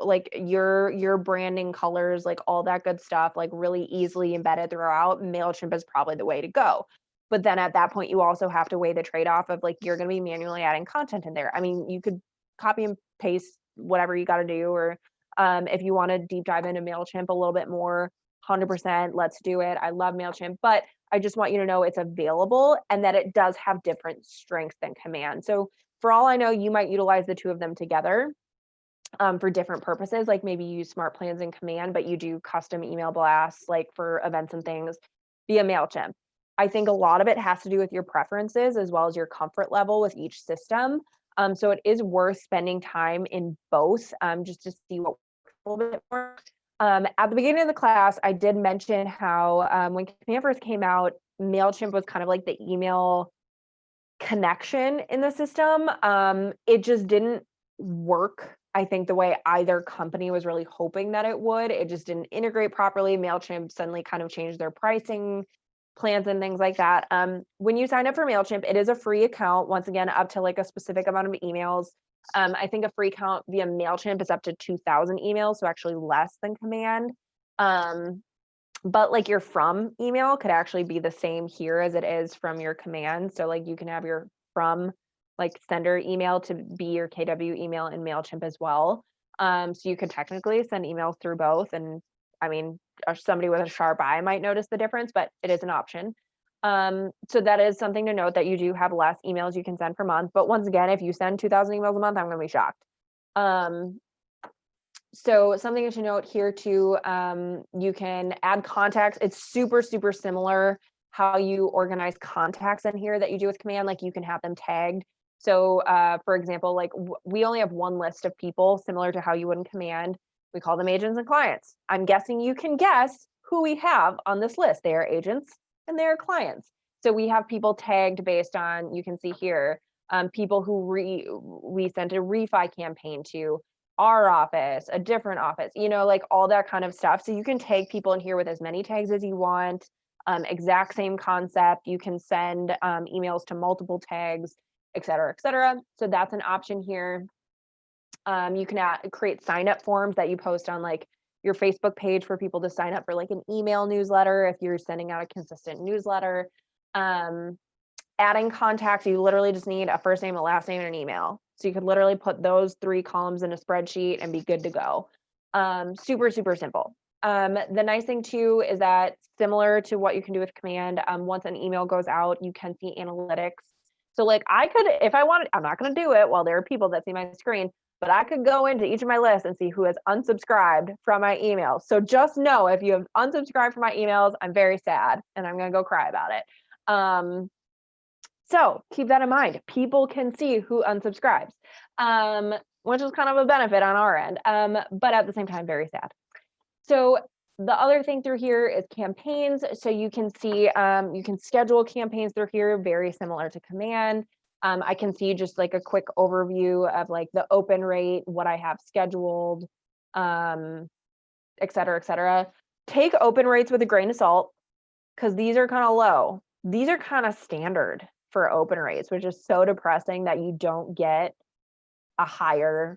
[SPEAKER 1] like your branding colors, like all that good stuff, like really easily embedded throughout, MailChimp is probably the way to go. But then at that point, you also have to weigh the trade-off of like, you're going to be manually adding content in there. I mean, you could copy and paste whatever you got to do, or if you want to deep dive into MailChimp a little bit more, 100%, let's do it. I love MailChimp, but I just want you to know it's available and that it does have different strengths than Command. So for all I know, you might utilize the two of them together for different purposes, like maybe you use smart plans and Command, but you do custom email blasts like for events and things via MailChimp. I think a lot of it has to do with your preferences as well as your comfort level with each system. So it is worth spending time in both just to see what works a little bit more. At the beginning of the class, I did mention how when Command first came out, MailChimp was kind of like the email connection in the system. It just didn't work, I think, the way either company was really hoping that it would. It just didn't integrate properly. MailChimp suddenly kind of changed their pricing plans and things like that. When you sign up for MailChimp, it is a free account, once again, up to like a specific amount of emails. I think a free account via MailChimp is up to 2,000 emails, so actually less than Command. But like your from email could actually be the same here as it is from your Command. So like you can have your from like sender email to be your KW email in MailChimp as well. So you could technically send emails through both. And I mean, somebody with a sharp eye might notice the difference, but it is an option. So that is something to note, that you do have less emails you can send per month. But once again, if you send 2,000 emails a month, I'm going to be shocked. So something to note here too, you can add contacts. It's super, super similar how you organize contacts in here that you do with Command. Like you can have them tagged. So for example, like we only have one list of people similar to how you would in Command. We call them agents and clients. I'm guessing you can guess who we have on this list. They are agents and they are clients. So we have people tagged based on, you can see here, people who we sent a refi campaign to, our office, a different office, you know, like all that kind of stuff. So you can tag people in here with as many tags as you want. Exact same concept. You can send emails to multiple tags, et cetera, et cetera. So that's an option here. You can create sign up forms that you post on like your Facebook page for people to sign up for like an email newsletter if you're sending out a consistent newsletter. Adding contacts, you literally just need a first name, a last name, and an email. So you could literally put those 3 columns in a spreadsheet and be good to go. Super, super simple. The nice thing too is that similar to what you can do with Command, once an email goes out, you can see analytics. So like I could, if I wanted, I'm not going to do it while there are people that see my screen, but I could go into each of my lists and see who has unsubscribed from my emails. So just know if you have unsubscribed from my emails, I'm very sad and I'm going to go cry about it. So keep that in mind. People can see who unsubscribes, which is kind of a benefit on our end, but at the same time, very sad. So the other thing through here is campaigns. So you can see, you can schedule campaigns through here, very similar to Command. I can see just like a quick overview of like the open rate, what I have scheduled, et cetera, et cetera. Take open rates with a grain of salt because these are kind of low. These are kind of standard for open rates, which is so depressing that you don't get a higher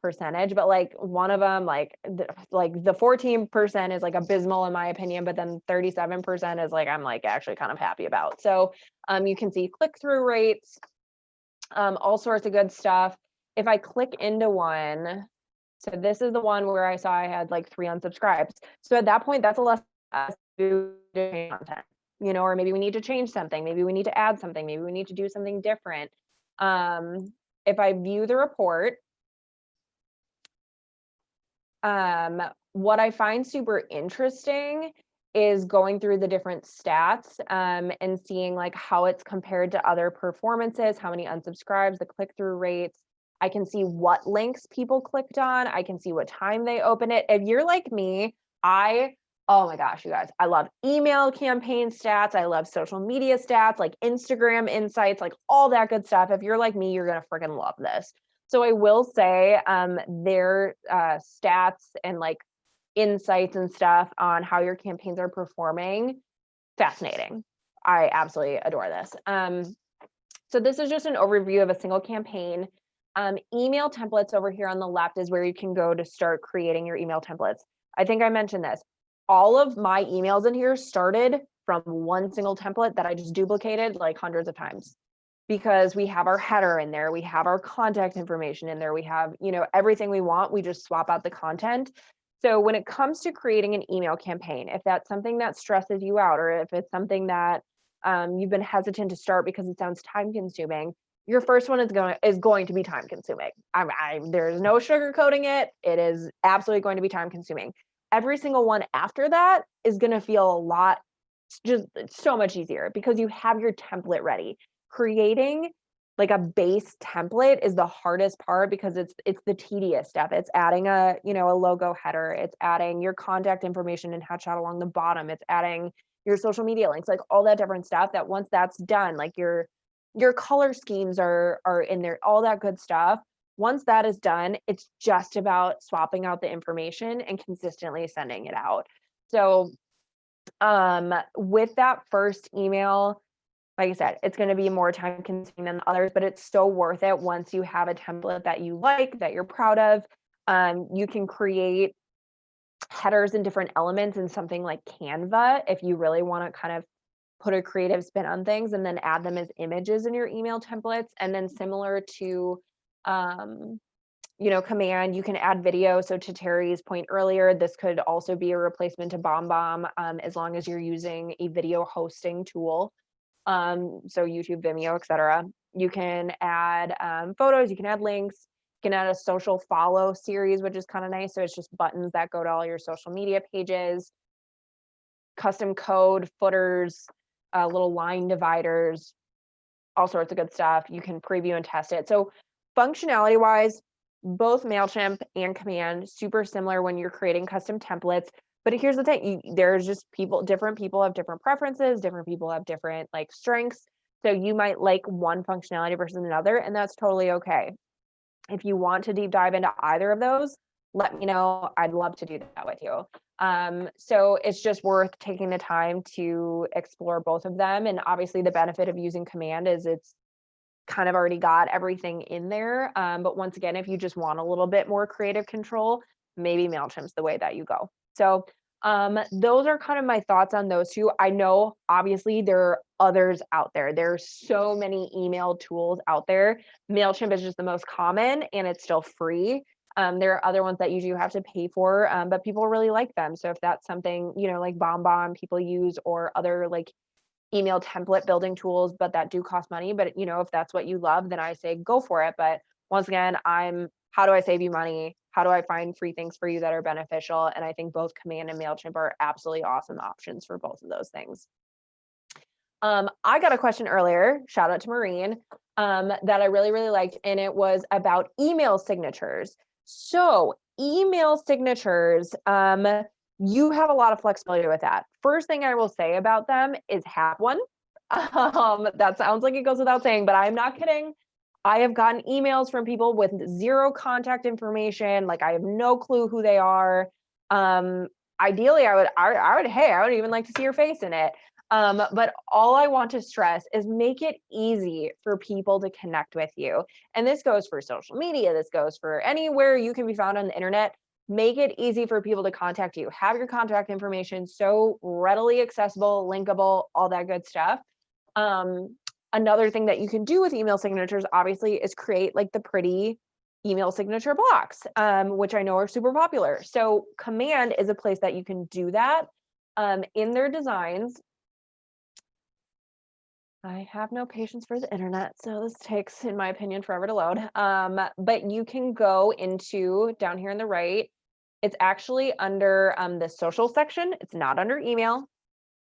[SPEAKER 1] percentage. But like one of them, like the 14% is like abysmal in my opinion, but then 37% is like I'm like actually kind of happy about. So you can see click-through rates, all sorts of good stuff. If I click into one, so this is the one where I saw I had like 3 unsubscribes. So at that point, that's a less content, you know, or maybe we need to change something, maybe we need to add something, maybe we need to do something different. If I view the report, what I find super interesting is going through the different stats and seeing like how it's compared to other performances, how many unsubscribes, the click-through rates. I can see what links people clicked on. I can see what time they open it. If you're like me, oh my gosh, you guys, I love email campaign stats. I love social media stats, like Instagram insights, like all that good stuff. If you're like me, you're going to freaking love this. So I will say their stats and like insights and stuff on how your campaigns are performing, fascinating. I absolutely adore this. So this is just an overview of a single campaign. Email templates over here on the left is where you can go to start creating your email templates. I think I mentioned this. All of my emails in here started from one single template that I just duplicated like hundreds of times because we have our header in there, we have our contact information in there, we have, you know, everything we want, we just swap out the content. So when it comes to creating an email campaign, if that's something that stresses you out, or if it's something that you've been hesitant to start because it sounds time consuming, your first one is going to be time consuming. There's no sugarcoating it. It is absolutely going to be time consuming. Every single one after that is going to feel just so much easier because you have your template ready. Creating like a base template is the hardest part because it's the tedious stuff. It's adding a logo header. It's adding your contact information and headshot along the bottom. It's adding your social media links, like all that different stuff that once that's done, like your color schemes are in there, all that good stuff. Once that is done, it's just about swapping out the information and consistently sending it out. So with that first email, like I said, it's going to be more time consuming than others, but it's so worth it once you have a template that you like, that you're proud of. You can create headers and different elements in something like Canva if you really want to kind of put a creative spin on things, and then add them as images in your email templates. And then similar to Command, you can add video. So to Terry's point earlier, this could also be a replacement to BombBomb as long as you're using a video hosting tool. So YouTube, Vimeo, etc. You can add photos, you can add links, you can add a social follow series, which is kind of nice. So it's just buttons that go to all your social media pages, custom code, footers, little line dividers, all sorts of good stuff. You can preview and test it. So functionality wise, both MailChimp and Command, super similar when you're creating custom templates. But here's the thing, there's just different people have different preferences, different people have different like strengths. So you might like one functionality versus another, and that's totally okay. If you want to deep dive into either of those, let me know. I'd love to do that with you. So it's just worth taking the time to explore both of them. And obviously the benefit of using Command is it's kind of already got everything in there. But once again, if you just want a little bit more creative control, maybe MailChimp's the way that you go. So those are kind of my thoughts on those two. I know obviously there are others out there. There's so many email tools out there. MailChimp is just the most common and it's still free. There are other ones that you do have to pay for, but people really like them. So if that's something, you know, like BombBomb people use, or other like email template building tools, but that do cost money. But you know, if that's what you love, then I say go for it. But once again, how do I save you money? How do I find free things for you that are beneficial? And I think both Command and MailChimp are absolutely awesome options for both of those things. I got a question earlier, shout out to Maureen, that I really, really liked, and it was about email signatures. So email signatures, you have a lot of flexibility with that. First thing I will say about them is have one. That sounds like it goes without saying, but I'm not kidding. I have gotten emails from people with zero contact information. Like I have no clue who they are. Ideally, I would even like to see your face in it. But all I want to stress is make it easy for people to connect with you. And this goes for social media. This goes for anywhere you can be found on the internet. Make it easy for people to contact you. Have your contact information so readily accessible, linkable, all that good stuff. Another thing that you can do with email signatures, obviously, is create like the pretty email signature blocks, which I know are super popular. So Command is a place that you can do that in their designs. I have no patience for the internet, so this takes, in my opinion, forever to load. But you can go into down here on the right. It's actually under the social section. It's not under email.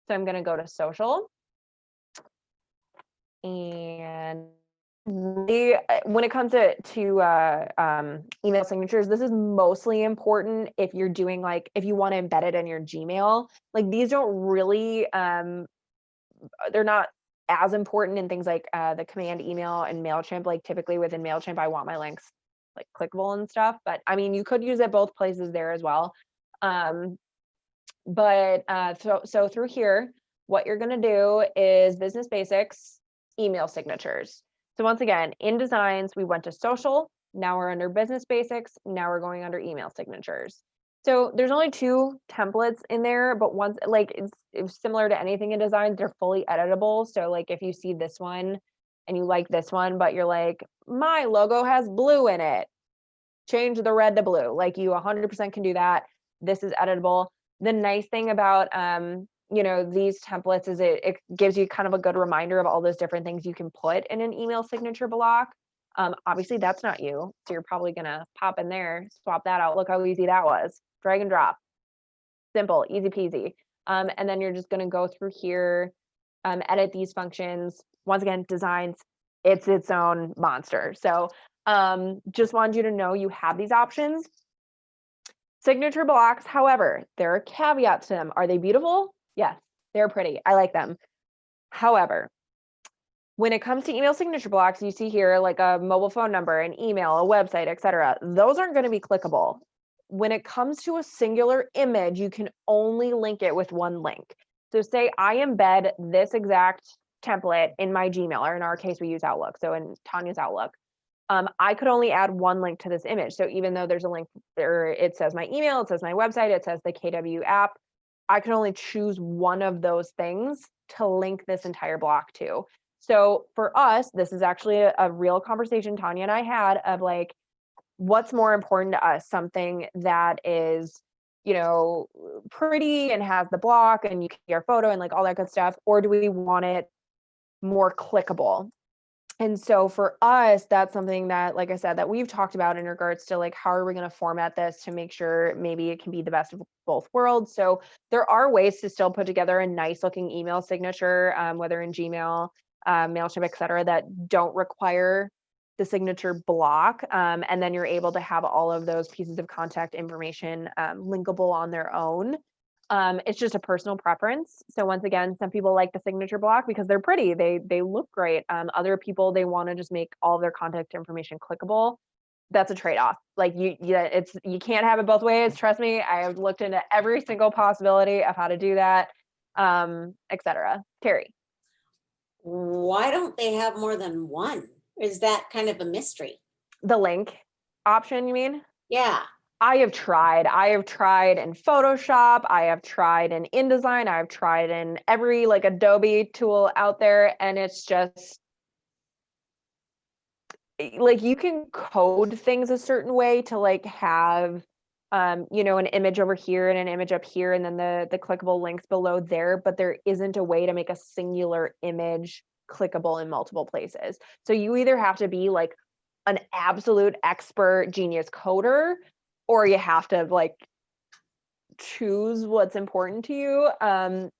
[SPEAKER 1] So I'm going to go to social. And really, when it comes to email signatures, this is mostly important if you're doing like, if you want to embed it in your Gmail. Like these don't really, they're not as important in things like the Command email and MailChimp. Like typically within MailChimp, I want my links like clickable and stuff, but I mean, you could use it both places there as well. So through here, what you're going to do is business basics, email signatures. So once again, in designs, we went to social. Now we're under business basics. Now we're going under email signatures. So there's only 2 templates in there, but once like it's similar to anything in designs, they're fully editable. So like if you see this one and you like this one, but you're like, my logo has blue in it, change the red to blue. Like you 100% can do that. This is editable. The nice thing about you know, these templates is it gives you kind of a good reminder of all those different things you can put in an email signature block. Obviously that's not you, so you're probably gonna pop in there, swap that out. Look how easy that was. Drag and drop, simple, easy peasy. And then you're just gonna go through here, edit these functions. Once again, designs, it's its own monster. So just wanted you to know you have these options. Signature blocks, however, there are caveats to them. Are they beautiful? Yes, they're pretty. I like them. However, when it comes to email signature blocks, you see here like a mobile phone number, an email, a website, etc. Those aren't going to be clickable. When it comes to a singular image, you can only link it with one link. So say I embed this exact template in my Gmail, or in our case, we use Outlook. So in Tanya's Outlook, I could only add one link to this image. So even though there's a link there, it says my email, it says my website, it says the KW app, I can only choose one of those things to link this entire block to. So for us, this is actually a real conversation Tanya and I had of like, what's more important to us? Something that is, you know, pretty and has the block and you can see our photo and like all that good stuff, or do we want it more clickable? And so for us, that's something that, like I said, that we've talked about in regards to like, how are we going to format this to make sure maybe it can be the best of both worlds? So there are ways to still put together a nice looking email signature, whether in Gmail, MailChimp, et cetera, that don't require the signature block. And then you're able to have all of those pieces of contact information linkable on their own. It's just a personal preference. So once again, some people like the signature block because they're pretty, they look great. Other people, they want to just make all their contact information clickable. That's a trade-off. Like you can't have it both ways. Trust me, I have looked into every single possibility of how to do that, et cetera. Carrie.
[SPEAKER 2] Why don't they have more than one? Is that kind of a mystery?
[SPEAKER 1] The link option, you mean?
[SPEAKER 2] Yeah.
[SPEAKER 1] I have tried in Photoshop. I have tried in InDesign. I've tried in every like Adobe tool out there. And it's just like, you can code things a certain way to like have, you know, an image over here and an image up here, and then the clickable links below there, but there isn't a way to make a singular image clickable in multiple places. So you either have to be like an absolute expert genius coder, or you have to like choose what's important to you.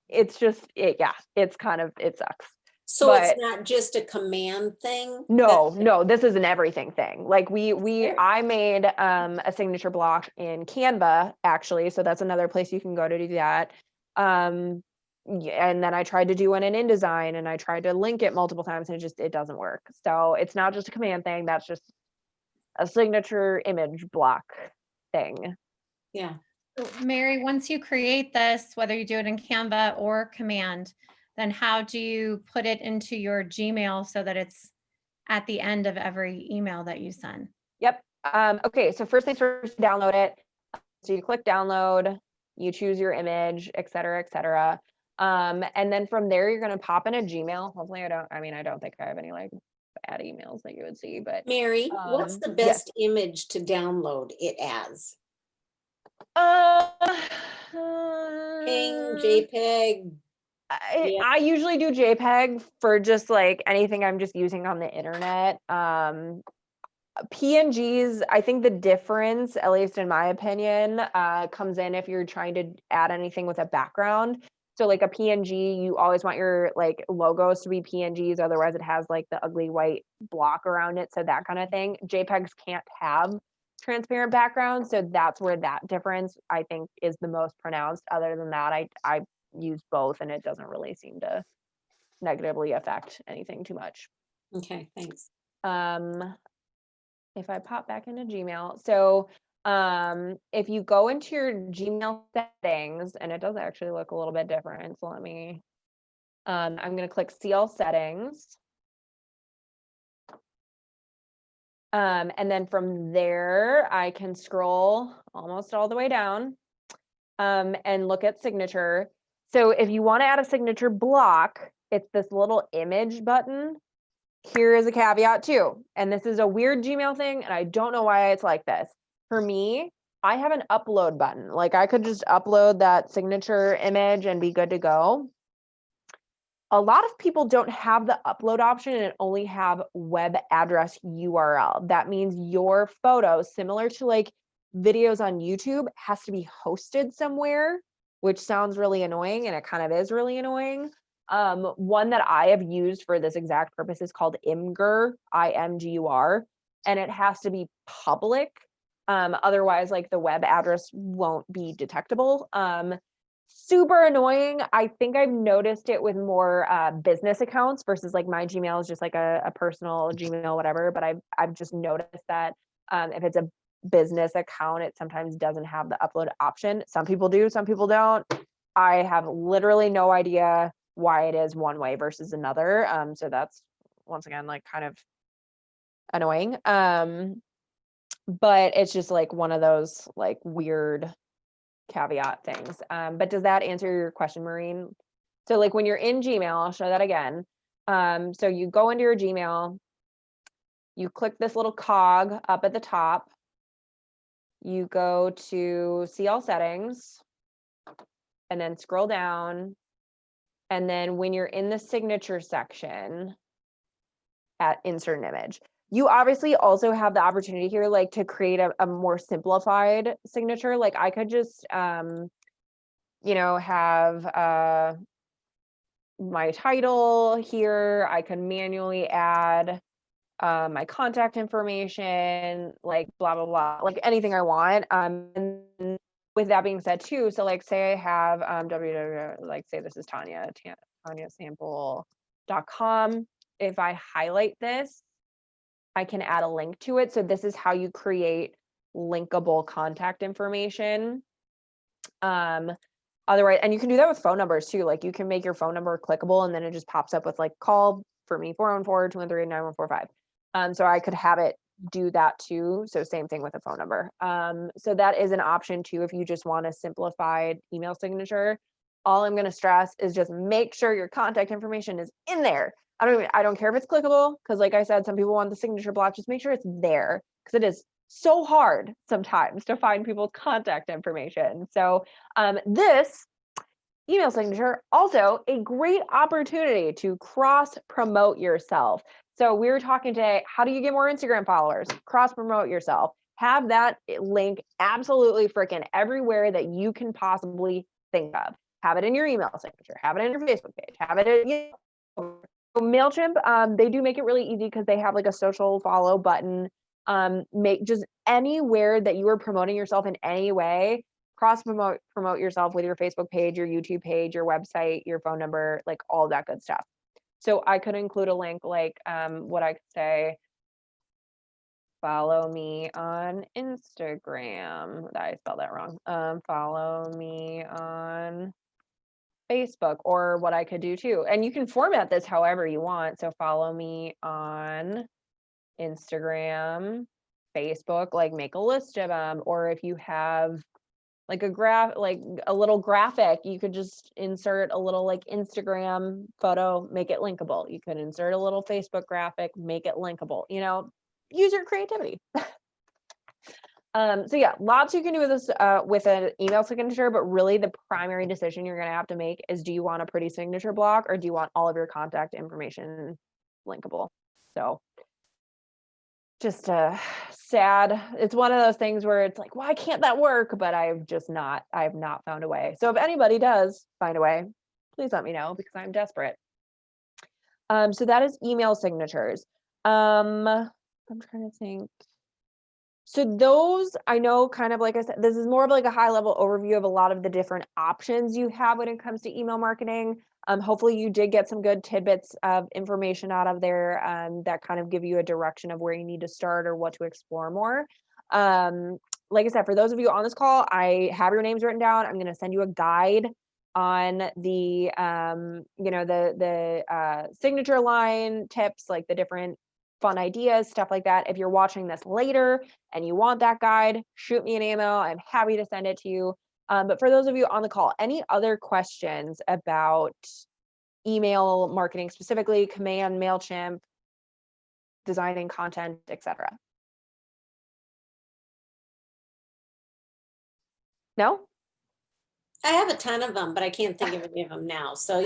[SPEAKER 1] It's just, it's kind of, it sucks.
[SPEAKER 2] So it's
[SPEAKER 1] But
[SPEAKER 2] not just a command thing?
[SPEAKER 1] no, this is an everything thing. Like I made a signature block in Canva, actually. So that's another place you can go to do that. And then I tried to do one in InDesign, and I tried to link it multiple times, and it doesn't work. So it's not just a command thing. That's just a signature image block thing.
[SPEAKER 2] Yeah.
[SPEAKER 3] So, Mary, once you create this, whether you do it in Canva or Command, then how do you put it into your Gmail so that it's at the end of every email that you send?
[SPEAKER 1] Yep. Okay, so first things first, download it. So you click download, you choose your image, et cetera, et cetera. And then from there, you're going to pop in a Gmail. Hopefully I don't think I have any like bad emails that you would see, but
[SPEAKER 2] Mary, what's the
[SPEAKER 1] yes.
[SPEAKER 2] best image to download it as? Ping, JPEG. Yeah.
[SPEAKER 1] I usually do JPEG for just like anything I'm just using on the internet. PNGs, I think the difference, at least in my opinion, comes in if you're trying to add anything with a background. So like a PNG, you always want your like logos to be PNGs, otherwise it has like the ugly white block around it. So that kind of thing. JPEGs can't have transparent backgrounds. So that's where that difference, I think, is the most pronounced. Other than that, I use both, and it doesn't really seem to negatively affect anything too much.
[SPEAKER 2] Okay, thanks.
[SPEAKER 1] If I pop back into Gmail, so if you go into your Gmail settings, and it does actually look a little bit different, so let me, I'm going to click see all settings. And then from there, I can scroll almost all the way down and look at signature. So if you want to add a signature block, it's this little image button. Here is a caveat too. And this is a weird Gmail thing, and I don't know why it's like this. For me, I have an upload button. Like I could just upload that signature image and be good to go. A lot of people don't have the upload option and only have web address URL. That means your photo, similar to like videos on YouTube, has to be hosted somewhere, which sounds really annoying, and it kind of is really annoying. One that I have used for this exact purpose is called Imgur, IMGUR, and it has to be public. Otherwise, like the web address won't be detectable. Super annoying. I think I've noticed it with more business accounts versus like my Gmail is just like a personal Gmail, whatever. But I've just noticed that if it's a business account, it sometimes doesn't have the upload option. Some people do, some people don't. I have literally no idea why it is one way versus another. So that's once again like kind of annoying. But it's just like one of those like weird caveat things. But does that answer your question, Maureen? So like when you're in Gmail, I'll show that again. So you go into your Gmail, you click this little cog up at the top, you go to see all settings, and then scroll down. And then when you're in the signature section at insert an image, you obviously also have the opportunity here, like to create a more simplified signature. Like I could just, you know, have my title here. I can manually add my contact information, like blah, blah, blah, like anything I want. And with that being said too, so like say I have www, like say this is Tanya, TanyaSample.com. If I highlight this, I can add a link to it. So this is how you create linkable contact information. Otherwise, and you can do that with phone numbers too. Like you can make your phone number clickable and then it just pops up with like call for me 414-213-9145. So I could have it do that too. So same thing with a phone number. So that is an option too if you just want a simplified email signature. All I'm going to stress is just make sure your contact information is in there. I don't care if it's clickable, because like I said, some people want the signature block. Just make sure it's there, because it is so hard sometimes to find people's contact information. So this email signature, also a great opportunity to cross promote yourself. So we were talking today, how do you get more Instagram followers? Cross promote yourself. Have that link absolutely freaking everywhere that you can possibly think of. Have it in your email signature, have it in your Facebook page, have it in MailChimp. They do make it really easy because they have like a social follow button. Make just anywhere that you are promoting yourself in any way, cross promote yourself with your Facebook page, your YouTube page, your website, your phone number, like all that good stuff. So I could include a link like what I could say, follow me on Instagram. I spelled that wrong. Follow me on Facebook, or what I could do too. And you can format this however you want. So follow me on Instagram, Facebook, like make a list of them. Or if you have like like a little graphic, you could just insert a little like Instagram photo, make it linkable. You could insert a little Facebook graphic, make it linkable, use your creativity. So yeah, lots you can do with this with an email signature, but really the primary decision you're going to have to make is, do you want a pretty signature block, or do you want all of your contact information linkable? So just sad. It's one of those things where it's like, why can't that work? But I have not found a way. So if anybody does find a way, please let me know, because I'm desperate. So that is email signatures. I'm trying to think. So those, I know, kind of like I said, this is more of like a high level overview of a lot of the different options you have when it comes to email marketing. Hopefully you did get some good tidbits of information out of there that kind of give you a direction of where you need to start or what to explore more. Like I said, for those of you on this call, I have your names written down. I'm going to send you a guide on the, the signature line tips, like the different fun ideas, stuff like that. If you're watching this later and you want that guide, shoot me an email. I'm happy to send it to you. But for those of you on the call, any other questions about email marketing, specifically Command, MailChimp, designing content, etc.? No?
[SPEAKER 2] I have a ton of them, but I can't think of any of them now. So,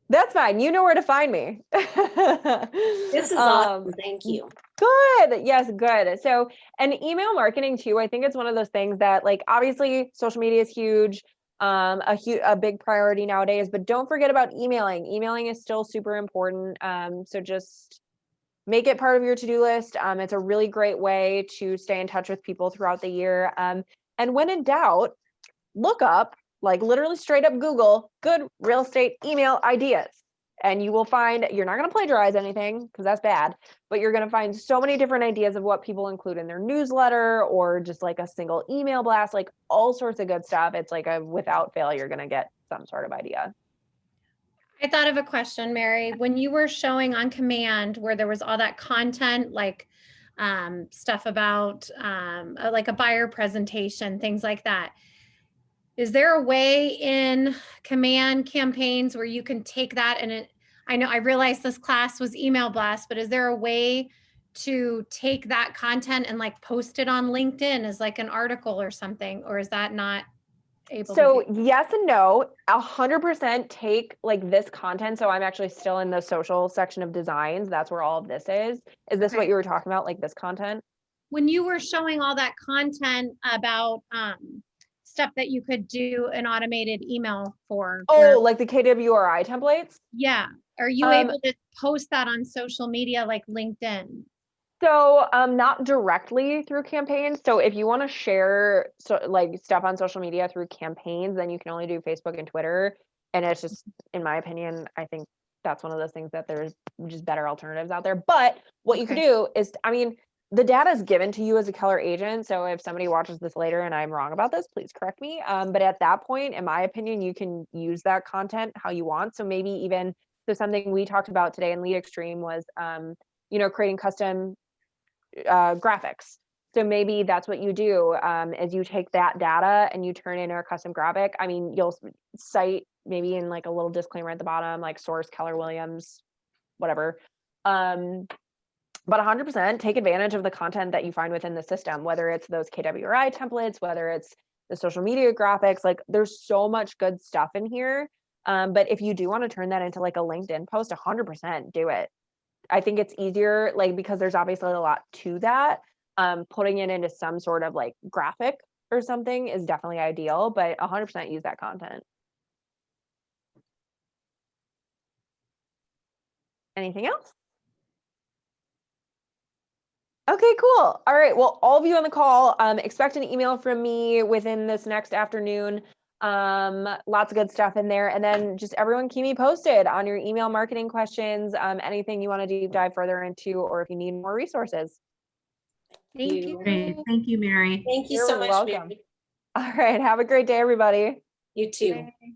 [SPEAKER 1] That's fine. You know where to find me.
[SPEAKER 2] This is awesome. Thank you.
[SPEAKER 1] Good. Yes, good. So, and email marketing too, I think it's one of those things that, like, obviously social media is huge, a big priority nowadays, but don't forget about emailing. Emailing is still super important. So just make it part of your to-do list. It's a really great way to stay in touch with people throughout the year. And when in doubt, look up, like literally straight up Google, good real estate email ideas. And you will find, you're not going to plagiarize anything because that's bad, but you're going to find so many different ideas of what people include in their newsletter, or just like a single email blast, like all sorts of good stuff. It's like without fail, you're going to get some sort of idea.
[SPEAKER 3] I thought of a question, Mary. When you were showing on Command where there was all that content, like stuff about like a buyer presentation, things like that. Is there a way in Command campaigns where you can take that and I realize this class was email blast, but is there a way to take that content and like post it on LinkedIn as like an article or something, or is that not able
[SPEAKER 1] So
[SPEAKER 3] to do?
[SPEAKER 1] yes and no, 100% take like this content. So I'm actually still in the social section of designs. That's where all of this is. Is this what you were talking about? Like this content?
[SPEAKER 3] When you were showing all that content about stuff that you could do an automated email for.
[SPEAKER 1] Oh, like the KWRI templates?
[SPEAKER 3] Yeah. Are you
[SPEAKER 1] Um,
[SPEAKER 3] able to post that on social media like LinkedIn?
[SPEAKER 1] So not directly through campaigns. So if you want to share like stuff on social media through campaigns, then you can only do Facebook and Twitter. And it's just, in my opinion, I think that's one of those things that there's just better alternatives out there. But what you could
[SPEAKER 3] Okay.
[SPEAKER 1] do is, I mean, the data is given to you as a Keller agent. So if somebody watches this later and I'm wrong about this, please correct me. But at that point, in my opinion, you can use that content how you want. So maybe even, so something we talked about today in Lead Extreme was, creating custom graphics. So maybe that's what you do, is you take that data and you turn in a custom graphic. I mean, you'll cite maybe in like a little disclaimer at the bottom, like source Keller Williams, whatever. But 100% take advantage of the content that you find within the system, whether it's those KWRI templates, whether it's the social media graphics, like there's so much good stuff in here. But if you do want to turn that into like a LinkedIn post, 100% do it. I think it's easier, like, because there's obviously a lot to that. Putting it into some sort of like graphic or something is definitely ideal, but 100% use that content. Anything else? Okay, cool. All right. Well, all of you on the call, expect an email from me within this next afternoon. Lots of good stuff in there. And then just everyone keep me posted on your email marketing questions, anything you want to deep dive further into, or if you need more resources.
[SPEAKER 3] Thank
[SPEAKER 2] you.
[SPEAKER 3] you.
[SPEAKER 5] Great. Thank you, Mary.
[SPEAKER 2] Thank you
[SPEAKER 1] You're
[SPEAKER 2] so much,
[SPEAKER 1] welcome.
[SPEAKER 2] Mary.
[SPEAKER 1] All right. Have a great day, everybody.
[SPEAKER 2] You too.
[SPEAKER 3] Bye.